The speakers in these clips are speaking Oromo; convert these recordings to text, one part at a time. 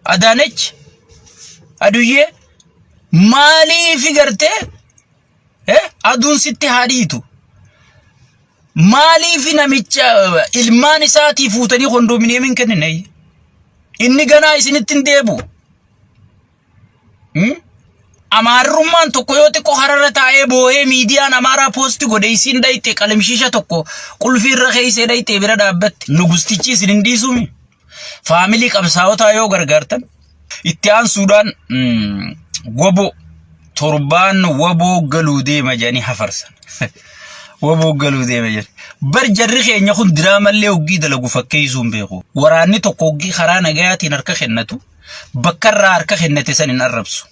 Adaanech aduyyee maaliif gartee aduun sitti haadhiitu maaliif namicha ilmaan isaatii fuutanii kondominiyeemiin kennine inni ganaa isinitti hin deebu amaarummaan tokko yoo xiqqoo hararra taa'ee boo'ee miidiyaan amaaraa poosti godhe isin dhayite qalamshiisha tokko qulfiirra keeysee dhayite bira dhaabbatti nugustichi isin hin dhiisumi faamilii qabsaa'otaa yoo gargaartan itti aansuudhaan wobo torbaan woboo galuu deema jedhanii hafarsan woboo galuu deema jedhanii bar jarri keenya kun diraamallee hoggii dalagu fakkeessuun beeku waraanni tokko hoggii karaa nagayaatiin harka kennatu bakkarraa harka kennate san hin arrabsu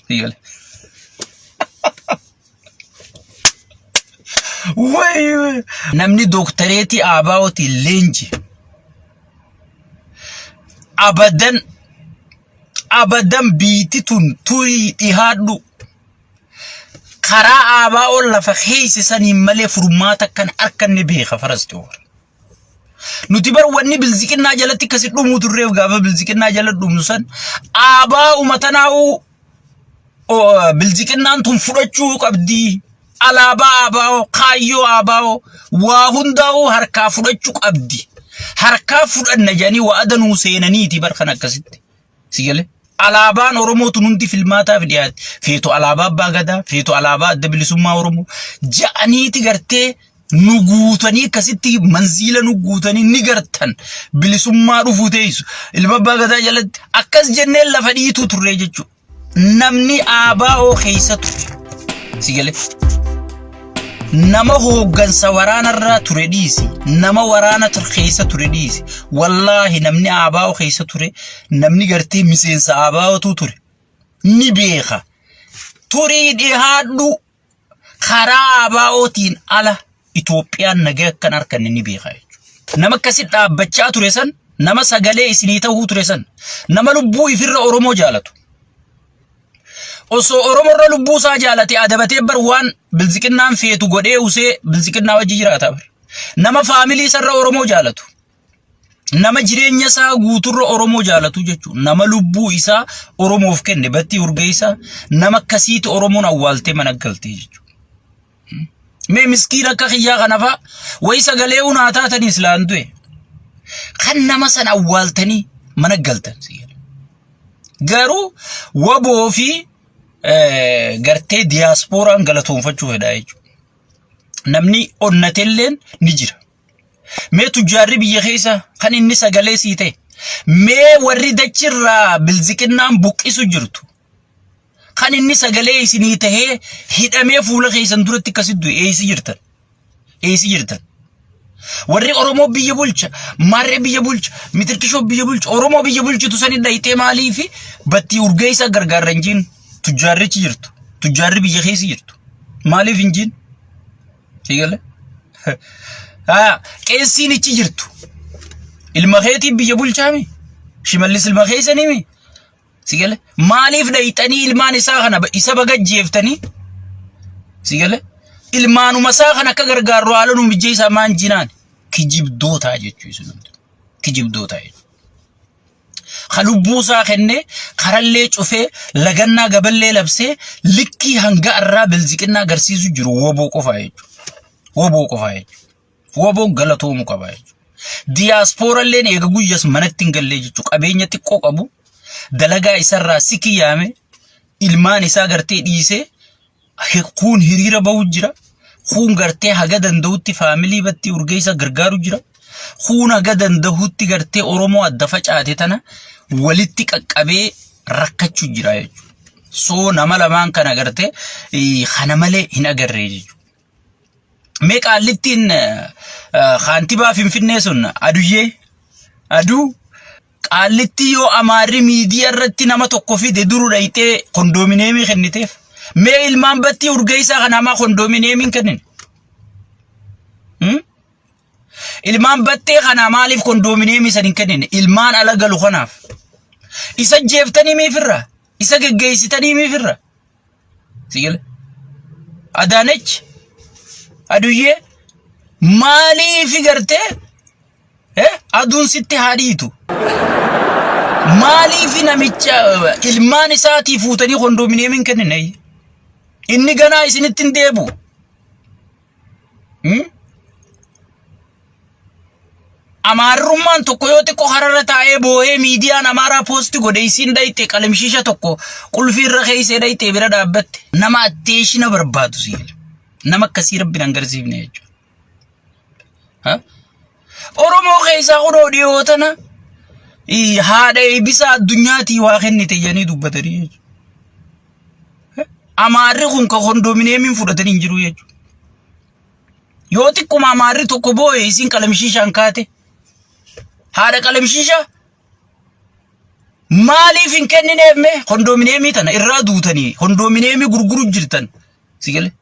Dígale. Wey. Namni doktoreeti aabaa'ooti leenji. Abadan biititun tuyi dhihaadhu. Karaa aabaa'oo lafa keeysisaniin malee furmaata kan arkanne beeka farasti oora. Nuti bar wanni bilziqinnaa jalatti kasi dhumuu turreef gaafa bilziqinnaa jala dhumnu san aabaa'u matanaa'uu bilziqinnaan tun fudhachuu qabdi alaabaa aabaa'oo kaayyoo aabaa'oo waa hundaa'uu harkaa fudhachuu qabdi harkaa fudhanna jedhanii wa'adanuu seenaniiti bar kan akkasitti sigale alaabaan oromootu nuti filmaataaf dhiyaate feetu alaabaa abbaa gadaa feetu alaabaa adda bilisummaa oromoo ja'aniiti gartee nu guutanii akkasitti manziila nu guutanii ni gartan bilisummaa dhufuu teessu ilma abbaa gadaa jalatti akkas jennee lafa dhiitu turre jechuudha namni aabaa'oo keeysatu sigale nama hooggansa waraanarraa ture dhiisi nama waraana keessa ture dhiisi wallaahi namni aabaa'oo keessa ture namni gartee miseensa aabaa'ootu ture ni beeka turii dhihaadhu karaa aabaa'ootiin ala Itoophiyaan nagaa akkan arkanne ni beeka nama akkasitti dhaabbachaa ture san nama sagalee isinii ta'uu ture san nama lubbuu ifirra Oromoo jaalatu Oso Oromoo ra lubbuu isaa jaalate adabatee bar waan bilziqinnaan feetu godhee usee bilziqinnaa wajji jiraata bar nama faamilii sarra Oromoo jaalatu nama jireenya isaa guuturra Oromoo jaalatu jechuudha nama lubbuu isaa Oromoof kenne batti urgeessa nama akkasiiti Oromoon awwaaltee mana galtee jechuudha mee miskiina akka xiyyaa kanafa way sagalee unaa taatanii islaandu'e kan nama san awwaaltanii mana galtan garuu waboo fi gartee diasporaan galatoonfachuu fedha jechuudha namni onnatelleen ni jira mee tujaarri biyya keessa kan inni sagalee sii ta'e mee warri dachirraa bilziqinnaan buqqisu jirtu kan inni sagalee isinii tahee hidhamee fuula keessan duratti akkasitti eeysi jirtan warri Oromoo biyya bulcha marree biyya bulcha mitirkishoo biyya bulcha Oromoo biyya bulchitu sani dhayitee maalii fi batti urgeessa gargaarran jiin tujaarrichi jirtu tujaarri biyya keessa jirtu maaliif injiin sigale qeessiinichi jirtu ilma keetii biyya bulchaami shimallis ilma keessanii sigale maaliif dhayitanii ilmaan isaa kana isa bagajjeeftanii sigale ilmaanuma isaa kana akka gargaarru haala nu mijjee isaa maan jinaan kijibdoota jechuudha kijibdoota خلوبو ساخنة خرالله شوفه لجنة قبله لبسه لكي هنگا الرا بلزكنا غرسيزو جرو وبو كفايج وبو غلطو مكفايج diaspora len egagu jas manattingalle jechuudha qabeenyatti qoqabu dalagaa isarraa sikiyaame ilmaan isaa gartee dhiise kun hiriira bahu jira kun gartee haga danda'utti faamilii batti urgeessa gargaaru jira kun haga danda'utti gartee Oromoo adda facaate tana walitti qaqqabee rakkachuu jira jechuudha soo nama lamaan kana gartee kana malee hin agarree jechuudha meeqaalittiin khaantibaa Finfinnee sun aduu qaalitti yoo amaarri miidiyaa irratti nama tokko fide duru dhayitee kondominiyeemii kenniteef mee ilmaan batti urgeessa kana ma kondominiyeemiin kennin ilmaan battee kana maaliif kondominiyeemii san hin kennin ilmaan ala galu kanaaf isa jeeftanii meefirra isa geggeessitanii meefirra sigale Adaanech aduye mali fi garte aduun sitti hadiitu Maaliif namicha ilmaan isaatii fuutanii kondominiyeemiin kenninay? Inni ganaa isinitti hin deebu. Amaarummaan tokko yoo xiqqoo hararra taa'ee boo'ee miidiyaan Amaaraa poosti godhe isin dhayite qalamshiisha tokko qulfii irra keessee dhayite bira dhaabbatte nama atteeshina barbaadu siil. Nama akkasii rabbiin agarsiifne jechuudha. Oromoo keessaa kunoo dhiyootana haadha eebbisaa addunyaatii waa kennite jedhanii dubbatanii jechuudha. Amaarri kun ka kondominiyeemiin fudhatanii hin jiru jechuudha. Yoo xiqquma Amaarri tokko boo'e isin qalamshiishaan kaate haadha qalamshiisha maaliif hin kennineef mee kondominiyeemii tana irraa duutanii kondominiyeemii gurguru jirtan sigale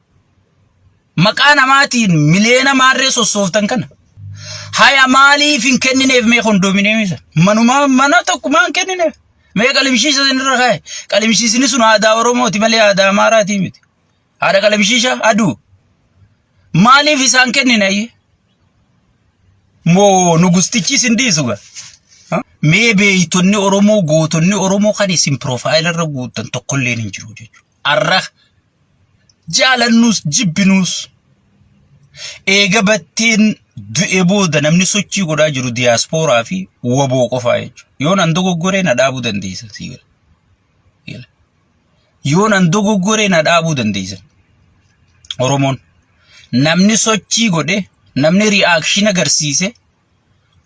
maqaa namaatiin miliyoona maarree sossooftan kana haya maaliif hin kennineef mee kondominiyeemii sana manuma mana tokkuma hin kennineef mee qalamshiisha irra kaa'e qalamshiisni sun aadaa Oromooti malee aadaa Amaaraatii miti haadha qalamshiisha aduu maaliif isaan kenninayye Mo nugustichi sindisuga. Maybe itonni Oromoo gootonni Oromoo kan isin profile irra guutan tokkolleen hin jiru jechuudha. Arra jaalannus jibbinus eega batteen du'e booda namni sochii godhaa jiru diaspora fi waboo qofaa jechuudha. Yoo nan dogoggoree na dhaabuu dandeessan siigala. Yoo nan dogoggoree na dhaabuu dandeessan. Oromoon namni sochii godhe namni reaction agarsiise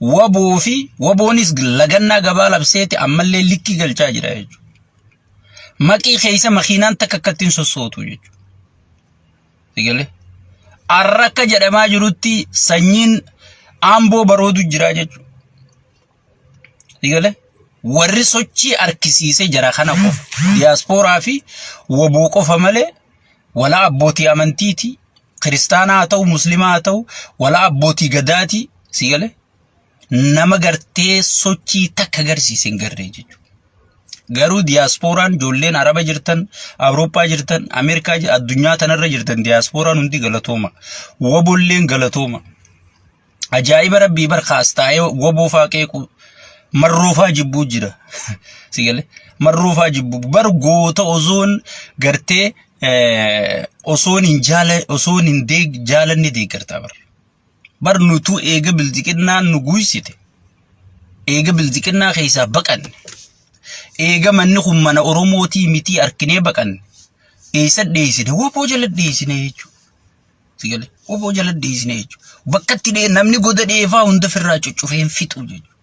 waboo fi waboonis lagannaa gabaa labseeti ammallee likki galchaa jira jechuudha. Maqii keessa makiinaan takka akkattiin sossootu jechuudha. Sigale arrakka jedhamaa jirutti sanyiin Amboo baroodu jira jechuudha. Sigale warri sochii arkisiise jara kana qofa diaspora fi waboo qofa malee wala abbootii amantiiti. Kiristaanaa ta'u muslimaa ta'u wala abbootii gadaati sigale nama gartee sochii takka agarsiise hin garree jechuudha. Garuu diasporaan ijoolleen Araba jirtan, Awurooppaa jirtan, Ameerikaa addunyaa tanarra jirtan diasporaan hundi galatooma. Wabolleen galatooma. Ajaa'iba rabbii barkaas taa'ee waboo faaqeequ marroofaa jibbuu jira. Sigale marroofaa jibbuu bar goota osoon gartee osoon hin jaalanne deeggartaa bar nutu eega bildiqinnaan nu guysite eega bildiqinnaa keessaa baqanne eega manni kun mana Oromootii miti arkinee baqanne eessa dheessine waboo jala dheessine jechuudha. Sigale waboo jala dheessine jechuudha. Bakkatti namni goda dheefaa hunda firraa cuccufee hin fixu jechuudha.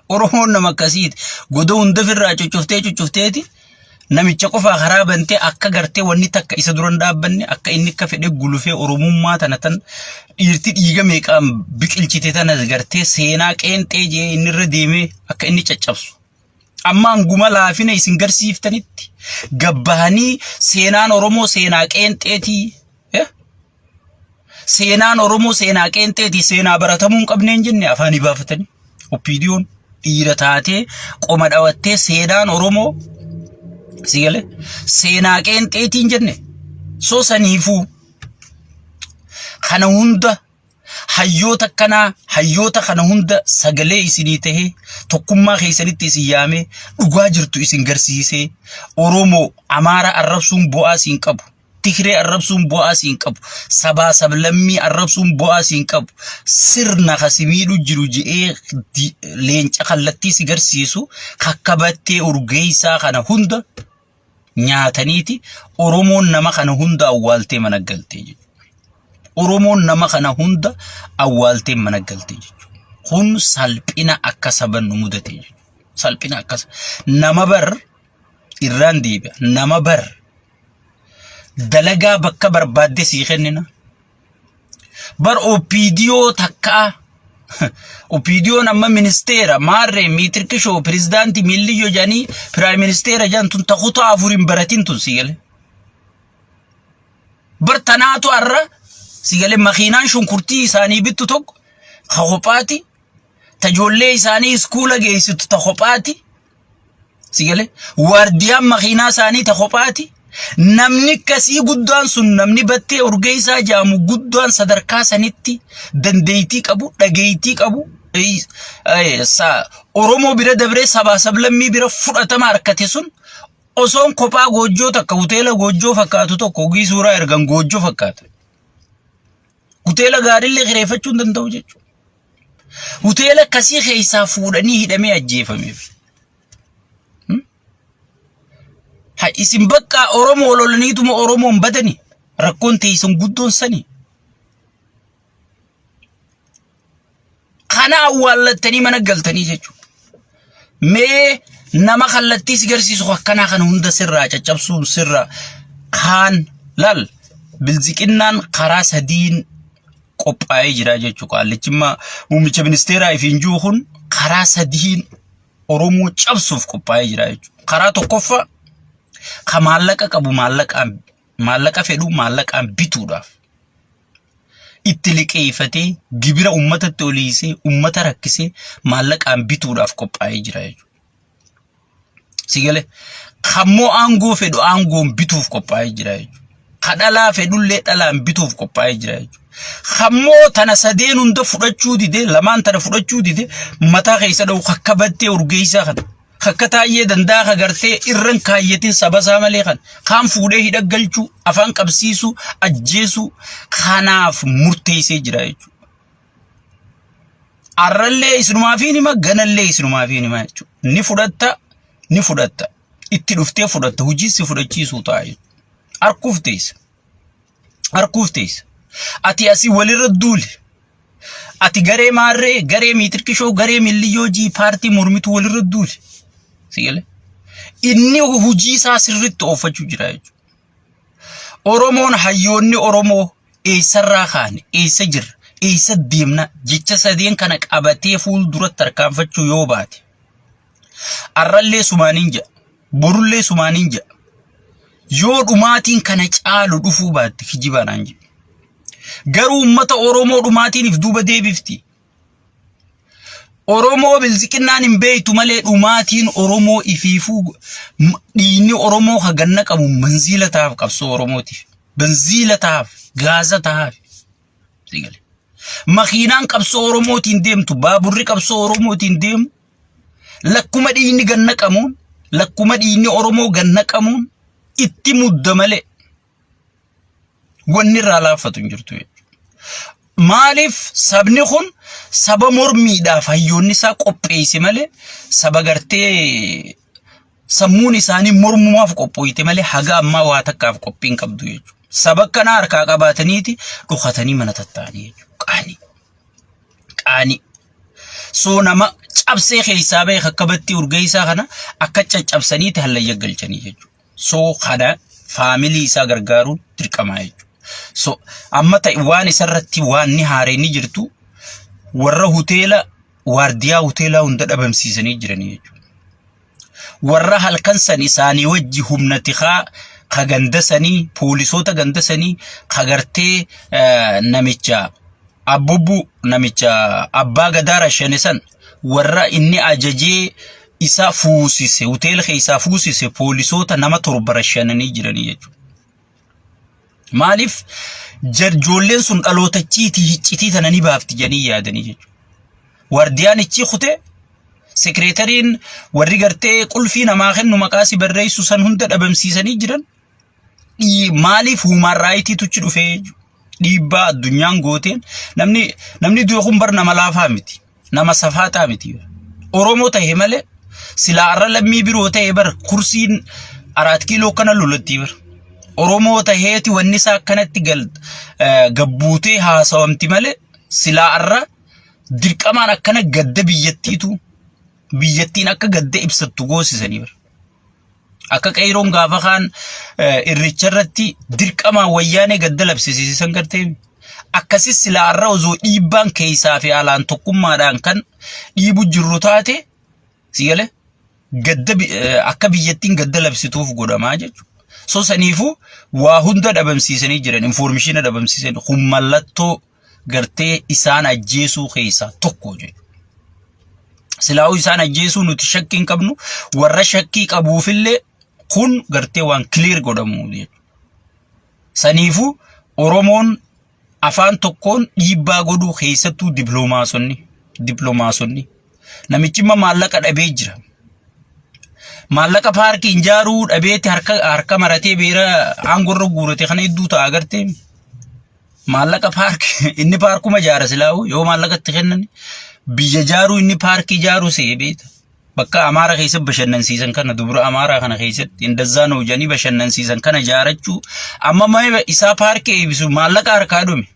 Oromoon nama akkasiiti goda hunda firraa cuccufteeti namicha qofaa karaa bantee akka gartee wanni takka isa duran dhaabbanne akka inni akka fedhe gulufee Oromummaa tana tan dhiirti dhiiga meeqaan biqilchite tana gartee seenaa qeenxee jee inni irra deemee akka inni caccabsu. Amma anguma laafina isin garsiiftanitti gabbahanii seenaan Oromoo seenaa qeenxeetii. Seenaan Oromoo seenaa qeenxeetii seenaa baratamuu hin qabneen jenne afaanii baafatanii. Oppiidiyoon dhiira taatee qoma dhawattee seenaan Oromoo sigale seenaa qeenxeetiin jenne soo saniifuu kana hunda hayyoota kana hunda sagalee isinii tahee tokkummaa keessanitti isin yaamee dhugaa jirtu isin garsiisee Oromoo Amaara arrabsuun bu'aa isin qabu Tigree arrabsuun bu'aa isin qabu sabaa sablammii arrabsuun bu'aa isin qabu sirna kasimiidhu jiru je'ee leenca kallattii si garsiisu kakkabattee urgeessaa kana hunda nyaataniiti Oromoon nama kana hunda awwaaltee managgaltee jechuudha. Oromoon nama kana hunda awwaaltee managgaltee jechuudha. Kun salphina akka saban nu mudate jechuudha. Salphina akka nama bar irraan deebi'a nama bar dalagaa bakka barbaadde sii kennina bar opidiyoo takkaa opidiyoo nama ministeera maarree miitirkishoo pirezidaantii milliyyoo janii piraayim ministeera jantun takuta afurin baratin tun sigale bar tanaatu arra sigale makiinaan shunkurtii isaanii bittu tokko kophaati tajoollee isaanii iskuula geessitu ta kophaati sigale waardiyaan makiinaa isaanii ta kophaati. Namni kasii guddaan sun namni battee urgeessaa jaamu guddaan sadarkaa sanitti dandeettii qabu dhageettii qabu Oromoo bira dabree sabaa sablammii bira fudhatama harkate sun osoon kophaa goojjoo takka hoteela goojjoo fakkaatu tokko ogii suuraa ergan goojjoo fakkaata. Hoteela gaariillee kireeffachuu hin danda'u jechuudha. Hoteela akkasii keessaa fuudhanii hidhamee ajjeefameef. Isin bakka Oromoo lolaniituma Oromoon badani rakkoon teessan guddoon sani. Kana awwaalattanii mana galtanii jechuudha. Mee nama kallattii si garsiisu akkanaa kana hunda sirraa caccabsuun sirraa kaan lal bilziqinnaan karaa sadiin qophaa'ee jira jechuudha. Qaallichimmaa muummicha ministeeraa ifiin jiru kun karaa sadiin Oromoo cabsuuf qophaa'ee jira jechuudha. Karaa tokkoffaa ka maallaqa qabu maallaqa fedhu maallaqaan bituudhaaf itti liqeeffatee gibira ummatatti oliisee ummata rakkisee maallaqaan bituudhaaf qophaa'ee jira jechuudha. Sigale kammoo aangoo fedhu aangoon bituuf qophaa'ee jira jechuudha. Kadhalaa fedhullee dhalaan bituuf qophaa'ee jira jechuudha. Kammoo tana sadeen hunda fudhachuu dide lamaan tana fudhachuu dide mataa keessa dha'u akka battee urgeessaa kana. Akka taa'ee danda'a kagartee irran kaayyatiin sabasaa malee kan fuudhee hidhaggalchuu afaan qabsiisuu ajjeesuu kanaaf murteessee jira jechuudha. Arrallee isinumaafiin hima ganallee isinumaafiin hima jechuudha. Ni fudhatta itti dhuftee fudhatta hojiisi fudhachiisuu ta'a jechuudha. Harkuuf teessa. Ati asii walirra duuli. Ati garee maarree garee miitirkishoo garee milliyyoo jii paartii mormitu walirra duuli. Sigale inni hojii isaa sirriitti oofachuu jira jechuudha. Oromoon hayyoonni Oromoo eessarraa kaane eessa jirra eessa deemna jecha sadeen kana qabatee fuulduratti tarkaanfachuu yoo baate arrallee sumaaniin ja'a borullee sumaaniin ja'a yoo dhumaatiin kana caalu dhufuu baatte kijibaanaan jedhe garuu ummata Oromoo dhumaatiiniif duuba deebifti. Oromoo bilziqinnaan hin beeytu malee dhumaatiin Oromoo ifiifuu dhiinni Oromoo haganna qabu manziila taaf qabsoo Oromootiif benziila taaf gaaza taaf sigale makiinaan qabsoo Oromootiin deemtu baaburri qabsoo Oromootiin deemu lakkuma dhiinni ganna qamuun lakkuma dhiinni Oromoo ganna qamuun itti mudda malee wanni irraa laaffatu hin jirtu jechuudha. Maaliif sabni kun saba mormiidhaaf hayyoonni isaa qopheesse malee saba gartee sammuun isaanii mormumaaf qophooyte malee haga ammaa waa takkaaf qophiin qabdu jechuudha. Saba kana harkaa qabaataniiti dhukatanii mana tattaanii jechuudha. Qaani. So nama cabsee keessaa ba'e akka batti urgeessaa kana akka caccabsaniiti hallayya galchanii jechuudha. So kana faamilii isaa gargaaruun dirqamaa jechuudha. So amma ta'e waan isarratti waan ni haareenii jirtu warra hoteela waardiyaa hoteelaa hunda dhabamsiisanii jiranii jechuudha. Warra halkan san isaanii wajji humna tikaa ka gandasanii poolisoota gandasanii ka gartee namicha abbubbu namicha abbaa gadaara shanesan warra inni ajajee isa fuusise hoteela keessaa fuusise poolisoota nama 7 shananii jiranii jechuudha. Maaliif jarjoolleen sun dhalootachiitii hiccitii tananii baafti janii yaadanii jechuudha. Wardiyaan ichi kute sekreetariin warri gartee qulfii namaa kennu maqaasi barreessu san hunda dhabamsiisanii jiran maaliif human raayitiitu ichi dhufee dhiibbaa addunyaan gooteen namni du'e kun bar nama laafaa miti nama safaataa miti. Oromoo ta'e malee silaa arra lammii biroo ta'e bar kursiin 4 kiiloo kana lolatti bar. Oromoo ta'eeti wanni isaa akkanatti gabbuutee haasawamti malee silaa arra dirqamaan akkana gadda biyyattiin akka gadda ibsattu goosisanii bar. Akka qeyroon gaafa kaan irricharratti dirqamaan wayyaanee gadda labsisiisan gartee akkasis silaa arra osoo dhiibbaan keessaa fi alaan tokkummaadhaan kan dhiibu jirru taate sigale gadda akka biyyattiin gadda labsituuf godhamaa jechuudha. So saniifu waa hunda dhabamsiisanii jiran information dhabamsiisan hummallattoo gartee isaan ajjeesuu keessaa tokko jechuudha. Silaa'uu isaan ajjeesuu nuti shakkii hin qabnu warra shakkii qabuufillee kun gartee waan clear godhamu jechuudha. Saniifu Oromoon afaan tokkoon dhiibbaa godhuu keessattuu diploomaasonni diplomaasonni. Namichi maallaqa dhabee jira. Maallaqa paarkii injaaruu dhabeetti harka maratee beera aangorra guurate kana hedduu ta'a agartee. Maallaqa paarkii inni paarkuma jaara silaawu yoo maallaqa itti kennan biyya jaaruu inni paarkii jaaruu see beeta. Bakka Amaara keessatti bashannansiisan kana dubura Amaara kana keessatti indazaan hojanii bashannansiisan kana jaarachuu amma mee isaa paarkii eebisu maallaqa harkaa dhume.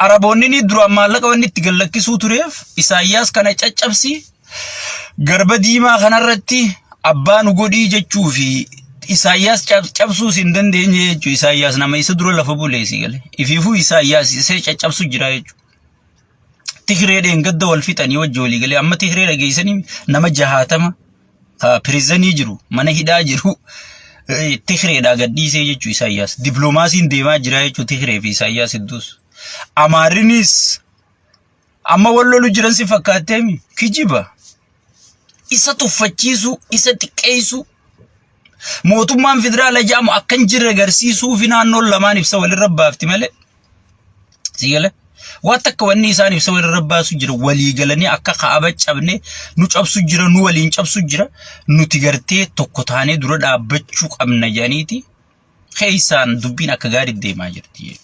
Araboonni ni dura maallaqa wanni itti gallakkisuu tureef Isaayyaas kana caccabsi garba diimaa kanarratti abbaan godhii jechuu fi Isaayyaas cabsuus hin dandeenye jechuu. Isaayyaas nama isa dura lafa buleessi gale ifiifuu Isaayyaas isa caccabsu jira jechuu. Tigreedhaan gadda wal fixanii wajjoolii galee amma Tigreedha geessanii nama 60 pirizanii jiru mana hidhaa jiru Tigreedha gadhiisee jechuu. Isaayyaas diplomaasiin deemaa jira jechuu Tigree fi Isaayyaas hedduus. Amaarinis amma wallolu jiran si fakkaateemi kijiba isa tuffachiisu isa xiqqeessu mootummaan federaala jaamu akkan jirre agarsiisuu fi naannoon lamaan ibsa walirra baafti malee sigale waan akka wanni isaan ibsa walirra baasu jira walii galanii akka kaaba cabne nu cabsu jira nu waliin cabsu jira nuti gartee tokko taanee dura dhaabbachuu qabna janiiti keessaan dubbiin akka gaarii deemaa jirti.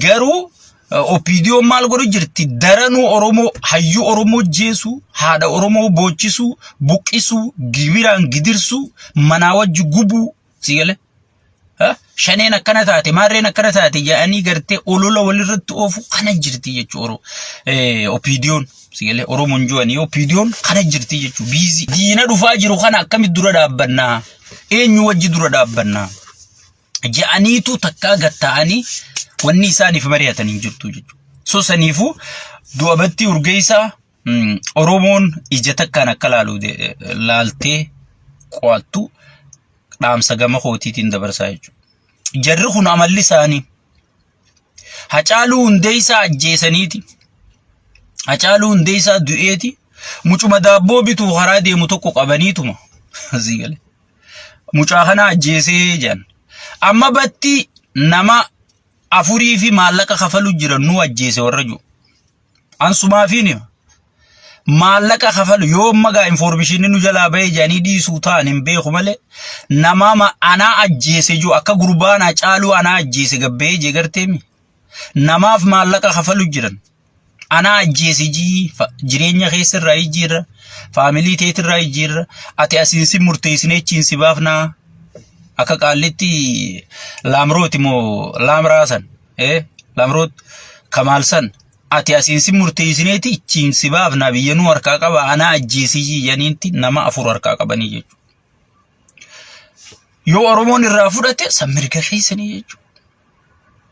Garuu Opidio maal godhu jirti daranuu Oromoo hayyuu Oromoo jeesu haadha Oromoo boochisu buqqisu gibiraan gidirsu manaa wajji gubu sigale shaneen akkana taate maarreen akkana taate yaa'anii gartee olola walirratti oofu kana jirti jechuu Opidioon sigale Oromoon jo'anii Opidioon kana jirti jechuu biizi diina dhufaa jiru kana akkamitti dura dhaabbannaa eenyu wajji dura dhaabbannaa ja'aniitu takkaa gatta'anii wanni isaaniif mari'atanii jirtu jechuudha. So saniifu du'abatti urgeessaa Oromoon ija takkaan akka laaltee qo'attu dhaamsa gama kootiitiin dabarsaa jechuudha. Jarri kun amalli isaanii Hacaaluu Hundeessaa ajjeesaniiti. Hacaaluu Hundeessaa du'eeti. Mucuma daabboo bituu karaa deemu tokko qabaniituma. Zigale. Mucaa kana ajjeesee jedhan. Amma batti nama afurii fi maallaqa kafalu jiran nu ajjeese warra jiru. Ansumaa fi ni maallaqa kafalu yoo magaa information nu jalaa bahee janii dhiisuu ta'an hin beeku malee nama anaa ajjeese jiru akka gurbaan Hacaaluu anaa ajjeese gabbee jeegarteemi. Namaaf maallaqa kafalu jiran anaa ajjeese jireenya keessa irraa jijjiirra faamilii teet irraa jijjiirra ati asiinsi murteessinee chiinsi baafnaa. Akka qaalitti Laamrooti moo Laamraasan Laamroot Kamaalsan ati asiinsi murteessineeti chiinsi baafnaa biyya nu harkaa qaba anaa ajjeesii janiinti nama 4 harkaa qabanii jechuudha. Yoo Oromoon irraa fudhate samirga keessanii jechuudha.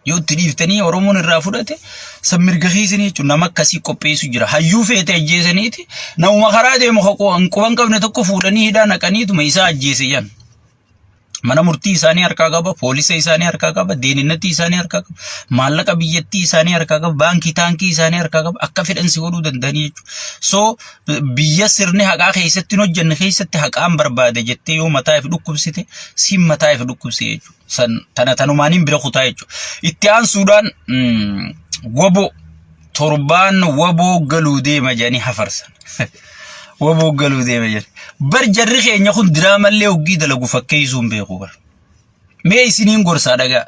Yoo itti dhiiftanii Oromoon irraa fudhate samirga keessanii jechuudha. Nama akkasii qopheessu jira. Hayyuu feete ajjeesaniiti namuma karaa deemu quban qabne tokko fuudhanii hidhaa naqaniituma isaa ajjeese jan. Mana murtii isaanii harkaa qaba, poolisa isaanii harkaa qaba, deeninatti isaanii harkaa qaba, maallaqa biyyattii isaanii harkaa qaba, baankii taankii isaanii harkaa qaba, akka fedhansi godhuu danda'anii jechuudha. So biyya sirni haqaa keessatti hojjanne keessatti haqaan barbaade jettee yoo mataa if dhukkubsite siin mataa if dhukkubse jechuudha. Tanumaaniin bira kutaa jechuudha. Itti aansuudhaan waboo torbaan waboo galuu deema jedhanii hafarsan. Waboo galuu deema jedhanii. Bar jarri keenya kun diraamallee hoggii dalagu fakkeessuun beeku bar. Mee isiniin gorsaa dhagaa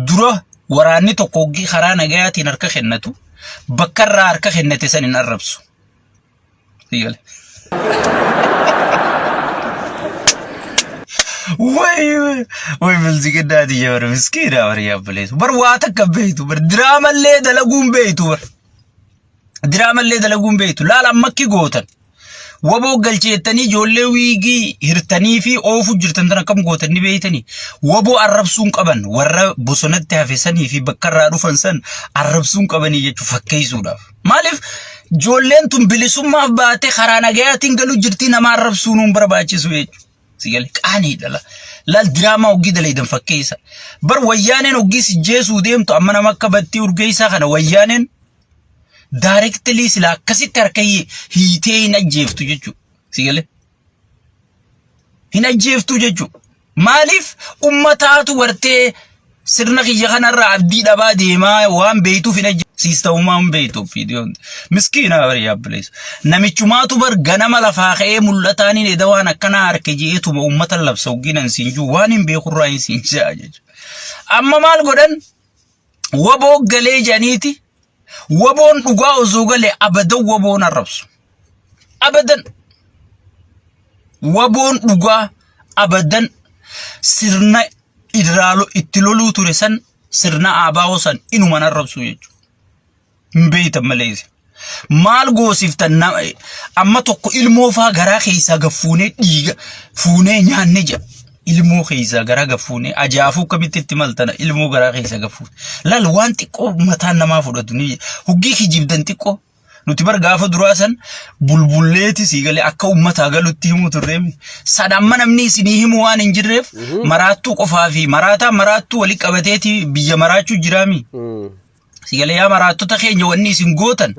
dura waraanni tokko hoggii karaa nagayaatiin harka kennatu bakka irraa harka kennate san hin arrabsu. Sigale. Way bilziqadaati yaa miskiina bar yaabaleetu. Bar waa takka beeytu bar diraamallee dalaguun beeytu bar. Diraamallee dalaguun beeytu laala ammakki gootan. Waboo galcheettanii ijoollee wiigii hirtanii fi oofu jirtan tan akkam gootanii beeytanii waboo arrabsuun qaban warra bosonatti hafesanii fi bakka irraa dhufan san arrabsuun qabanii jechuu fakkeessuudhaaf. Maaliif ijoolleen tun bilisummaaf baate karaa nagayaatiin galuu jirti nama arrabsuun hin barbaachisu jechuudha. Sigale qaaniidha laal diraamaa hoggii daleedan fakkeessa. Bar wayyaaneen hoggii sijjeesuu deemtu amma nama akka battii urgeessaa kana wayyaaneen directly sila akkasitti harka hiitee hin ajjeeftu jechuudha. Sigale hin ajjeeftu jechuudha. Maaliif ummataatu wartee sirna kiyya kanarraa abdii dhabaa deemaa waan beeytuuf hin ajjeesu siista'ummaa hin beeytuuf fiidiyoon miskiina bari yaabbileessu namichumaatu bar ganama lafaa ka'ee mul'ataaniin eda waan akkanaa harke je'eetuma uummata labsa hoggiinan siin jiru waan hin beekurraa hin siin ja'a jechuudha amma maal godhan waboo galee janiiti waboon dhugaa osoo galee abadan waboon arrabsu abadan waboon dhugaa abadan sirna idraalo itti loluu ture san sirna aabaa'oo san inuman arrabsu jechuudha hin beeytan malees maal goosiftan amma tokko ilmoo faa garaa keessaa gaffuunee dhiiga fuunee nyaanne jedha ilmoo keessaa garaa gaffuunee ajaa'afuu kamitti itti maltana ilmoo garaa keessaa gaffuune laal waan xiqqoo mataan namaa fudhatu ni huggii kijibdan xiqqoo nuti bar gaafa duraa san bulbulleeti siigalee akka ummataa galutti himu turreemi sadamma namni isinii himu waan hin jirreef maraattuu qofaa fi maraattuu wali qabateeti biyya maraachuu jiraami siigalee yaa maraattota keenya wanni isin gootan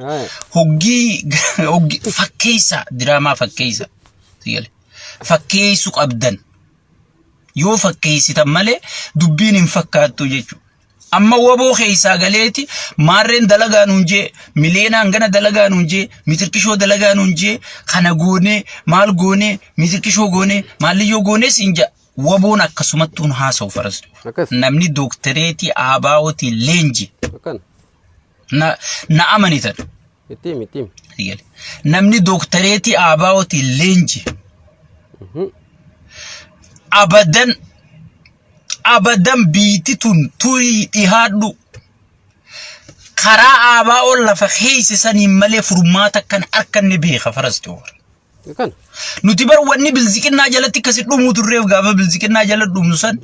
hoggii fakkeessa diraamaa fakkeessa siigalee fakkeessu qabdan yoo fakkeessitan malee dubbiin hin fakkaattu jechuudha amma waboo keessaa galeeti maarreen dalagaa nuun jee mileenaan gana dalagaa nuun jee mitirkishoo dalagaa nuun jee kana goonee maal goonee mitirkishoo goonee maalliyyoo goonee siin ja'a waboon akkasumattuun haasa'u farastu namni dooktereetii aabaa'otii leenji na amanitan namni dooktereetii aabaa'otii leenji abadan biititun turii dhihaadhu karaa aabaa'oon lafa keeysisaniin malee furmaata kan arkanne beeka farastu nuti bar wanni bilziqinnaa jalatti akkasi dhumuu turreef gaafa bilziqinnaa jala dhumnu san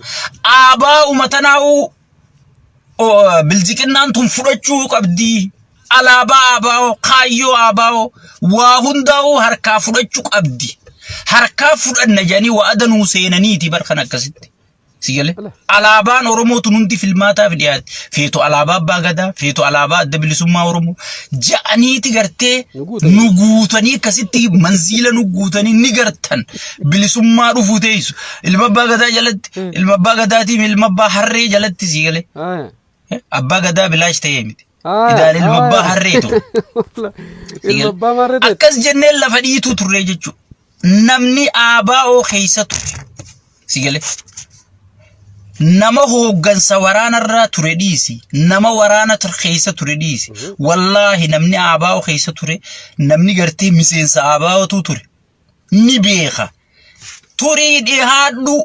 aabaa'u matanaa'u bilziqinnaan tun fudhachuu qabdi alaabaa aabaa'oo kaayyoo aabaa'oo waa hundaa'u harkaa fudhachuu qabdi harkaa fudhanna jedhanii waadanuu seenaniiti bar kan akkasitti sigale alaabaan oromootu nuti filmaataaf dhiyaate feetu alaabaa abbaa gadaa feetu alaabaa adda bilisummaa oromoo ja'aniiti gartee nu guutanii akkasitti manziila nu guutanii ni gartan bilisummaa dhufuu teessu ilma abbaa gadaa jalatti ilma abbaa gadaatiin ilma abbaa harree jalatti sigale abbaa gadaa bilaash ta'ee miti idaan ilma abbaa harreetu akkas jenneen lafa dhiituu turre jechuudha namni aabaa'oo keessa ture sigale nama hooggansa waraanarraa ture dhiisi nama waraana keessa ture dhiisi wallaahi namni aabaa'oo keessa ture namni gartee miseensa aabaa'ootu ture ni beeka turii dhihaadhu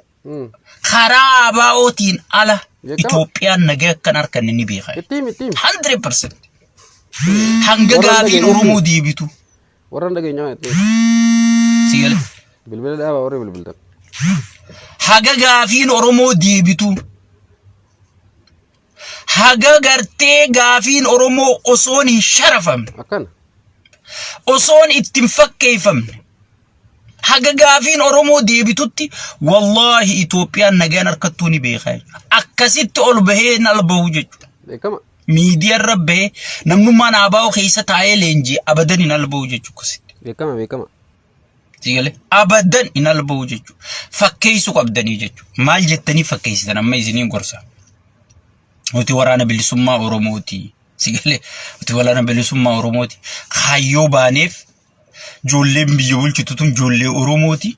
karaa aabaa'ootiin ala Itoophiyaan nagaa akkan arkanne ni beeka 100% hanga gaafiin Oromoo deebitu warran dhageenyaa sigale bilbila dhaaba warri bilbiltan haga gaafiin Oromoo deebitu haga gartee gaafiin Oromoo osoon hin sharafamne akkana osoon ittiin fakkeeffamne haga gaafiin Oromoo deebitutti wallahi Itoophiyaan nagaan harkattuu ni beekaa akkasitti ol bahee nalbahu jechuudha beekama miidiyaa irra bahee namnummaan aabaa'oo keessa taa'ee leenjii abadan hin albahu jechuudha beekama sigale abadan in albahu jechuudha fakkeessu qabdanii jechuudha maal jettanii fakkeessitan amma isiniin gorsa nuti waraana bilisummaa Oromooti sigale nuti waraana bilisummaa Oromooti kaayyoo baaneef joolleen biyya bulchitu tun joollee Oromooti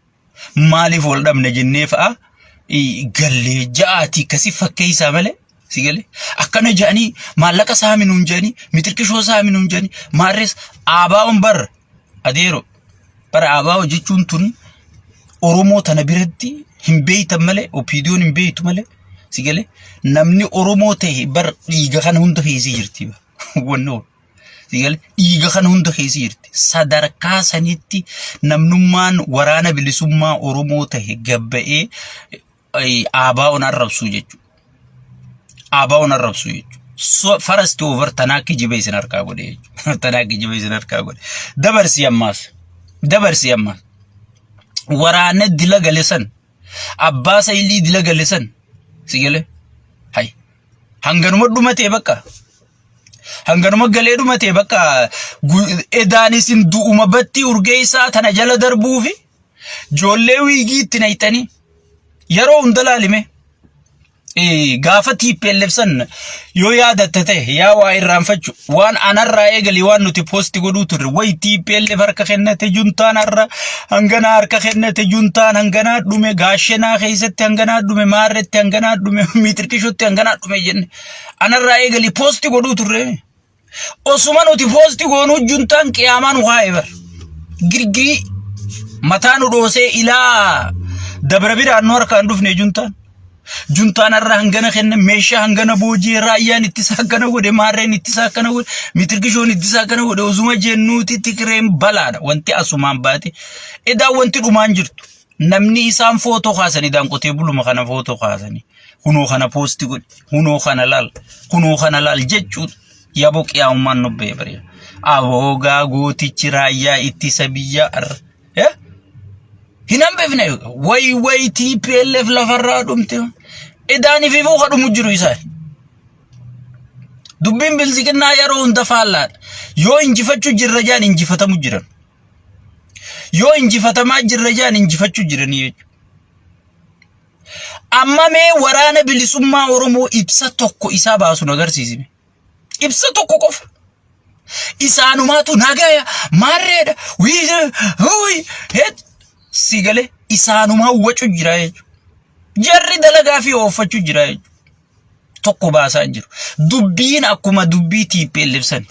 maaliif wal dhabna jennee fa'a gallee ja'aati kasi fakkeessaa malee sigale akkana ja'anii maallaqa saaminuun ja'anii mitirkishoo saaminuun ja'anii maarrees aabaa'oon bar adeero bara aabaa'oo jechuun tun Oromoo tana biratti hin beeytan malee opiidiyoon hin beeytu malee sigale namni Oromoo ta'e bar dhiiga kana hunda keessa jirti wanno sigale dhiiga kana hunda keessa jirti sadarkaa sanitti namnummaan waraana bilisummaa Oromoo ta'e gabba'ee aabaa'oon arrabsuu jechuudha aabaa'oon arrabsuu jechuudha farasti over tanaakki jibee isin harkaa godhe jechuudha tanaakki jibee isin harkaa godhe dabarsi ammaas waraana dila galesan abbaa saayilii dila galesan sigale hay hanganuma dhumatee bakka hanganuma galee dhumatee bakka edaanis du'uma batti urgeessaa tana jala darbuu fi joollee wiigii itti naytanii yeroo hunda laalime gaafati pelefsan yo yaadatte ta'e yaa waa irraanfachu waan anarraa eegali waan nuti posti godhuu turre wayti pelef harka kennate juntaan harra hangana harka kennate juntaan hangana dhume gaashenaa keessatti hangana dhume maarretti hangana dhume miitirkishotti hangana dhume jenne anarraa eegali posti godhuu turre osuma nuti posti goonuu juntaan qiyaamaan waa eber girgiri mataanu dhoosee ilaa dabra biraan nu harkaan dhufne juntaan arra hangana kenne meeshaa hangana boojii raayyaan ittisa hangana godhe maarreen ittisa hangana godhe mitirkishoon ittisa hangana godhe osuma jennuuti tikreen balaadha wanti asumaan baate edaa wanti dhumaan jirtu namni isaan footoo kaasanii daan qotee buluma kana footoo kaasanii kunoo kana poosti godhe kunoo kana laal jechuudha yaboo qiyaamummaan nobbee bariya aboogaa gootichi raayyaa ittisa biyya arra hinam befne way TPLF lafarraa dhumte edaani fi fuuqa dhumu jiru isaa dubbiin bilziqinaa yeroo hunda faallaadha yoo injifachuu jirra jaan injifatamu jiran yoo injifatamaa jirra jaan injifachuu jiranii jechuudha amma mee waraana bilisummaa Oromoo ibsa tokko isaa baasu agarsiisime ibsa tokko qofa isaanumaatu nagaya maarreedha huy sigale isaanuma wacu jira jechuudha jarri dalagaa fi oofachuu jira jechuudha tokko baasaa jiru dubbiin akkuma dubbii TPLF san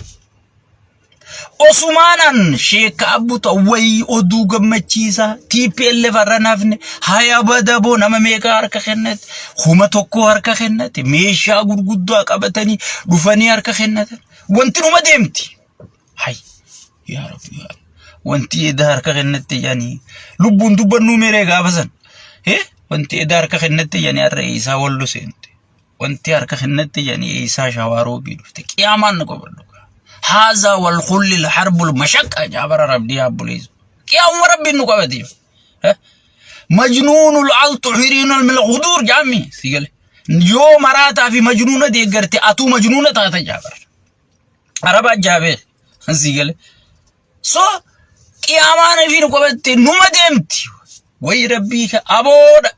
osumaanan sheeka abbuta way oduu gammachiisa TPLF arranaafne haya badabo nama meeqa harka kennate kuma tokko harka kennate meeshaa gurguddoo qabatanii dhufanii harka kennate wanti numa deemti hay yaa rabbi wanti edar ka kennate yani lubbuun dubbannu mere gaafasan wanti edar ka kennate yani arreisa wallu sente wanti harka kennate yani isa shawaro bi dufte qiyaman ko bardo haza wal khul al harb al mashaqqa jabara rabbi abulis qiyam rabbi nu qabadi majnun al alt hirin al ghudur jami sigale yo marata fi majnuna de garte atu majnuna ta jabar araba jabe sigale so قيامان فين قبضت نمدمتي وي ربيك أبودا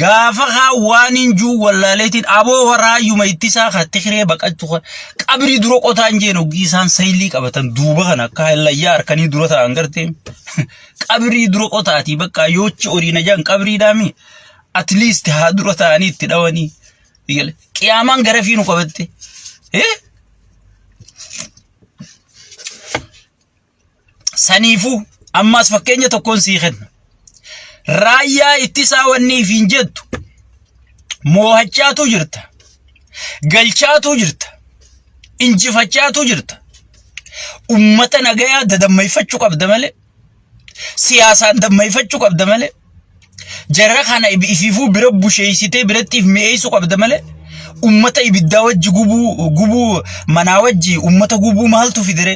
غافها وانين جو ولا ليتين أبو ورايو ما يتساخ تخري بقى قبري دروق أتانجينو جيسان سيليك أبتن دوبخنا كهلا يار كني دروتا أنغرتيم قبري دروق أتاتي بقى يوتش أورينا جان قبري دامي at least ها دروتا أني تدواني يقول قيامان غرفينو قبضت sanifu ammas fakkeenya tokkoon sii kenna raayyaa ittisaa wanni fiin jettu moohachaatu jirta galchaatu jirta injifachaatu jirta ummata nagayaa dadammayfachuu qabda malee siyaasaan dammayfachuu qabda malee jarra kana ifiifuu bira busheeysitee birattiif mi'eessuu qabda malee ummata ibiddaa wajji gubuu manaa wajji ummata gubuu maaltu fidire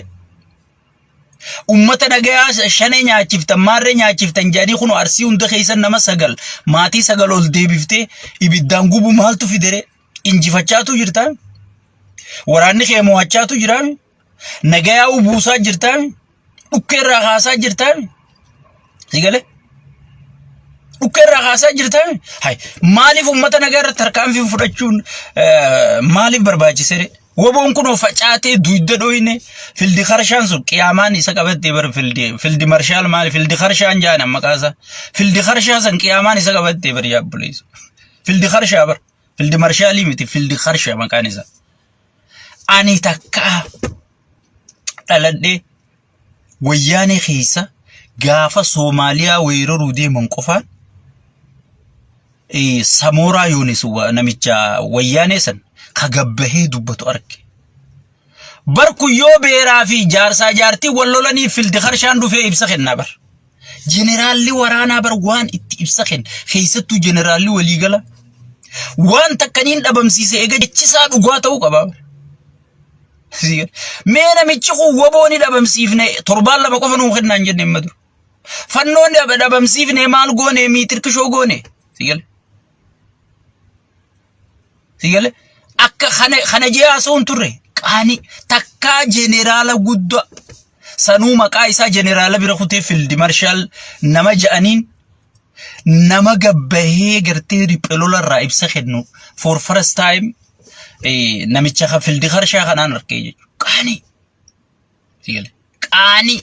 ummata nagaya shane nyaachiftan maarre nyaachiftan jaanii kunu arsii hunda keessan nama sagal maatii sagal ol deebifte ibiddaan gubu maaltu fidere injifachaatu jirta waraanni kee mo'achaatu jira nagaya ubuusaa jirta dhukkeerraa haasaa jirta sigale dhukkeerraa haasaa jirta hay maaliif ummata nagaya tarkaanfii fudhachuun maaliif barbaachisere وبون كنو فجأتي دويد دوينه فيلد خرشان سو قيامان إسا قبض ديبر فيلد مرشال مال فيلد خرشان جانا مكاسا فيلد خرشان سن قيامان إسا قبض ديبر يا بوليس فيلد خرشا بر فيلد مرشالي متي فيلد خرشا مكان إسا أني تكا تلدي وياني خيسا غافا سوماليا ويرو رودي منقفان سامورا يونس نميجا وياني سن كجبهه دبتو أركي بركو يو بيرافي جارسا جارتي ولولاني في الدخرشان دو في إبسخن نبر جنرالي ورانا بر وان إبسخن خيستو جنرالي وليغلا وان تكنين أبمسيسي إيجا جتشسا دقواتو كبابر مينا ميتشخو وبوني أبمسيفني تربال لما قفنو خدنا نجد نمدر فنوني أبمسيفني مال غوني ميتركشو غوني سيغالي akka khana jiyaasoon turre qaani takka generaala guddo sanuu maqaa isaa generaala bira kutee field marshal nama ja'aniin nama gabbahee gartee riphelola irraa ibsa kennu for first time namicha fildi qarshaa kanaan arkee jechuudha. Qaanii.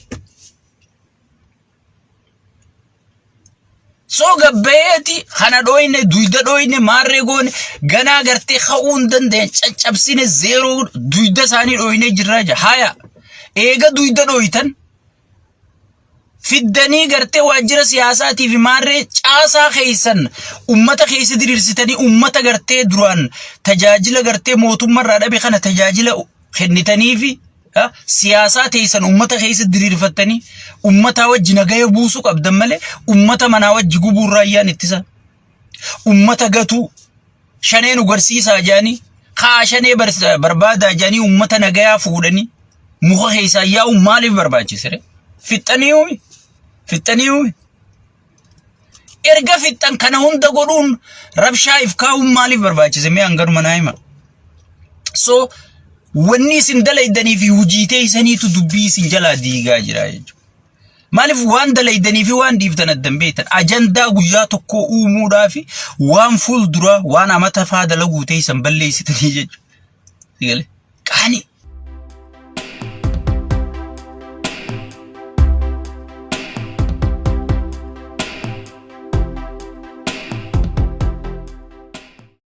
So gabbeeti kana dhoyne duyda dhoyne maarree goone ganaa gartee ka'uun danda'e caccabsine zeeroo duyda isaanii dhoyne jirraa jira. Haya eega duyda dhoytan fiddanii gartee waajjira siyaasaatiif maarree caasaa keessan ummata keessa diriirsitanii ummata gartee duraan tajaajila gartee mootummaarraa dhabe kana tajaajila kennitaniifi siyaasaa teessan ummata keessa diriirfatanii ummata wajji nagaya buusuu qabdan malee ummata manaa wajji gubuu raayyaan ittisa ummata gatuu shaneen ugarsiisaa jaanii kaa shanee barbaadaa jaanii ummata nagayaa fuudhanii muka keessaa yaa'u maaliif barbaachisere fixxanii erga fixxan kana hunda godhuun rabshaa if kaa'uun maaliif barbaachise mee hangaruma naa hima. So wanni isin dalaydanii fi hujiitee isaniitu dubbii isin jalaa diigaa jira jechuudha. Maaliif waan dalaydanii fi waan dhiiftan addan beektan ajandaa guyyaa tokko uumuudhaa fi waan fuuldura waan amata faa dalaguu ta'e isan balleessitanii jechuudha. Qaanii.